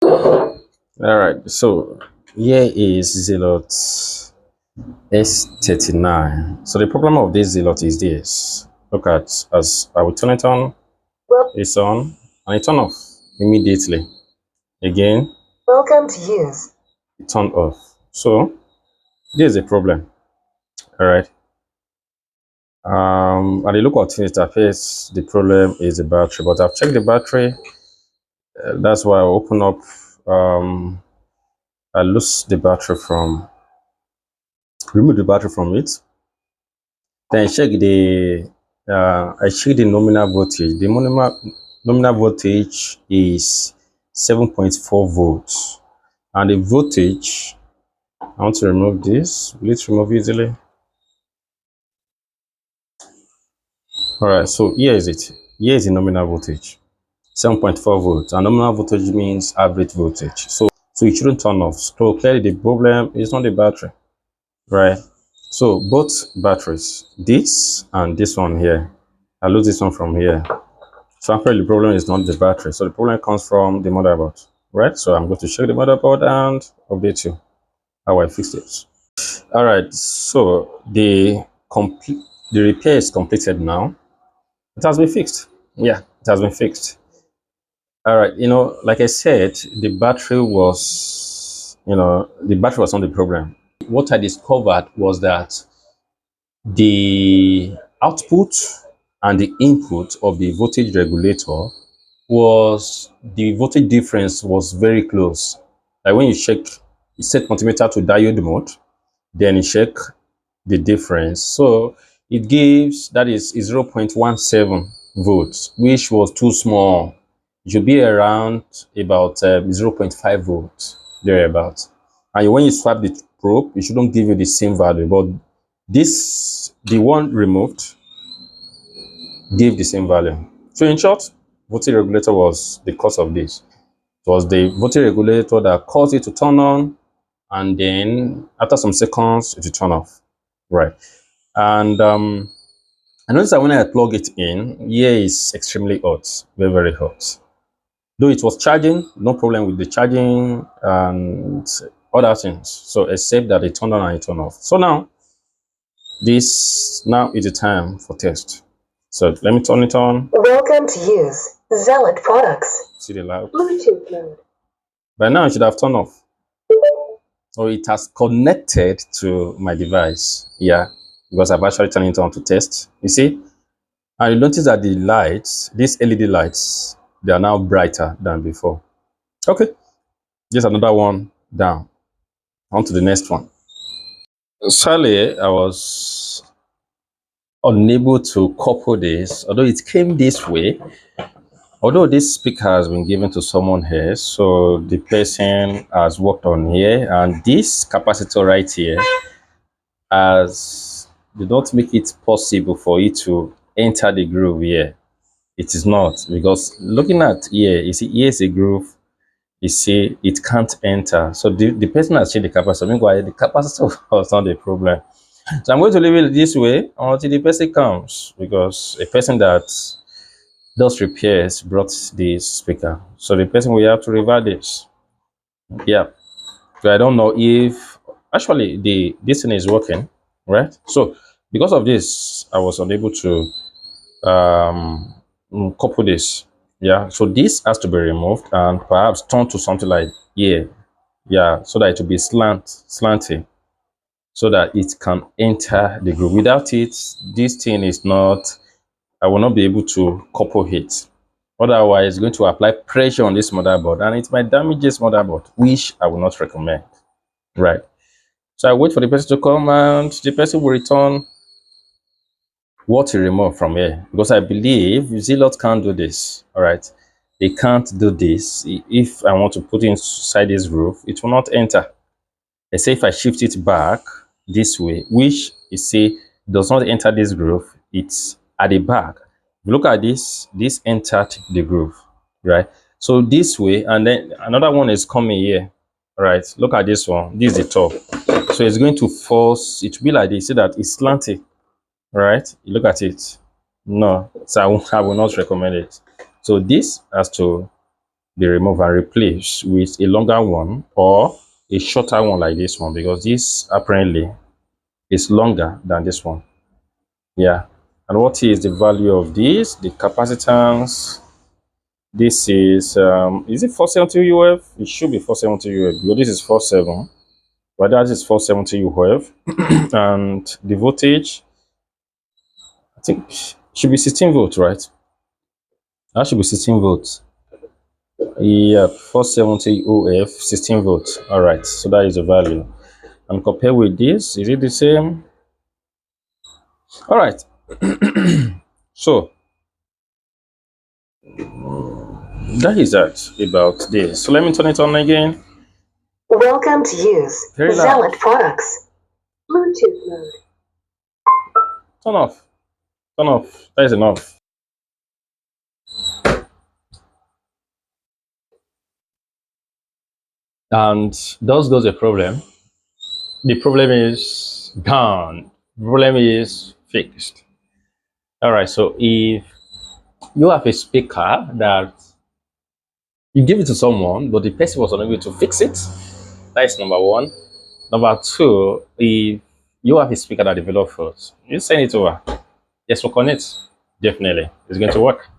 All right, so here is Zealot S39. So the problem of this Zealot is this. Look at, as I will turn it on, it's on, and it turn off immediately. Again, welcome to use. It turned off. So this is a problem. All right. At the look of it appears the problem is the battery, but I've checked the battery. That's why I open up. I lose the battery from, remove the battery from it. Then I check the nominal voltage. The nominal voltage is 7.4 volts, and the voltage. I want to remove this. Will it remove easily? All right. So here is it. Here is the nominal voltage, 7.4 volts. And nominal voltage means average voltage. So it shouldn't turn off. So clearly the problem is not the battery, right? So both batteries, this and this one here, I lose this one from here. So apparently the problem is not the battery. So the problem comes from the motherboard, right? So I'm going to check the motherboard and update you how I fixed it. All right. So the repair is completed now. It has been fixed. Yeah, it has been fixed. All right. Like I said, the battery was not the problem. What I discovered was that the output and the input of the voltage regulator the voltage difference was very close. Like when you set multimeter to diode mode, then you check the difference. So it gives, that is 0.17 volts, which was too small. It should be around about 0.5 volts, thereabouts. And when you swap the probe, it shouldn't give you the same value, but the one removed gave the same value. So in short, voltage regulator was the cause of this. It was the voltage regulator that caused it to turn on, and then after some seconds it will turn off, right? And I noticed that when I plug it in, here is extremely hot, very, very hot. Though it was charging, no problem with the charging and other things. So except that it turned on and it turned off. So now is the time for test. So let me turn it on. Welcome to use Zealot products. See the light? Bluetooth mode. By now it should have turned off. Or it has connected to my device. Yeah, because I've actually turned it on to test. You see? And you notice that the lights, these LED lights, they are now brighter than before. Okay, just another one down. On to the next one. Sadly, I was unable to couple this, although it came this way. Although this speaker has been given to someone here, so the person has worked on here, and this capacitor right here did not make it possible for it to enter the groove here. It is not, because looking at here, you see here is a groove, you see it can't enter. So the person has changed the capacitor. Meanwhile, the capacitor was not the problem. So I'm going to leave it this way until the person comes, because a person that does repairs brought this speaker. So the person will have to revert this. Yeah. So I don't know if actually this thing is working, right? So because of this, I was unable to couple this. Yeah. So this has to be removed and perhaps turn to something like here. Yeah, so that it will be slanty, so that it can enter the groove. Without it, this thing is not, I will not be able to couple it. Otherwise, it's going to apply pressure on this motherboard and it might damage this motherboard, which I will not recommend. Right. So I wait for the person to come and the person will return what he removed from here, because I believe Zealot can't do this. All right. They can't do this. If I want to put it inside this groove, it will not enter. Let's say if I shift it back this way, which you see does not enter this groove, it's at the back. If you look at this entered the groove, right? So this way, and then another one is coming here, right? Look at this one. This is the top. So it's going to force it to be like this, so that it's slanted, right? You look at it. No, so I will not recommend it. So this has to be removed and replaced with a longer one or a shorter one like this one, because this apparently is longer than this one. Yeah. And what is the value of this? The capacitance. This is it 470 UF? It should be 470 UF because this is 47. But that is 470 UF. And the voltage, I think, should be 16 volts, right? That should be 16 volts. Yeah, 470 UF, 16 volts. All right, so that is the value. And compare with this, is it the same? All right. So that is that about this. So let me turn it on again. Welcome to use Zealot products. Bluetooth mode. Turn off. Turn off. That is enough. And thus goes the problem. The problem is gone. The problem is fixed. All right. So if you have a speaker that you give it to someone, but the person was unable to fix it, that is number one. Number two, if you have a speaker that developed first, you send it over. Yes, work on it. Definitely, it's going to work.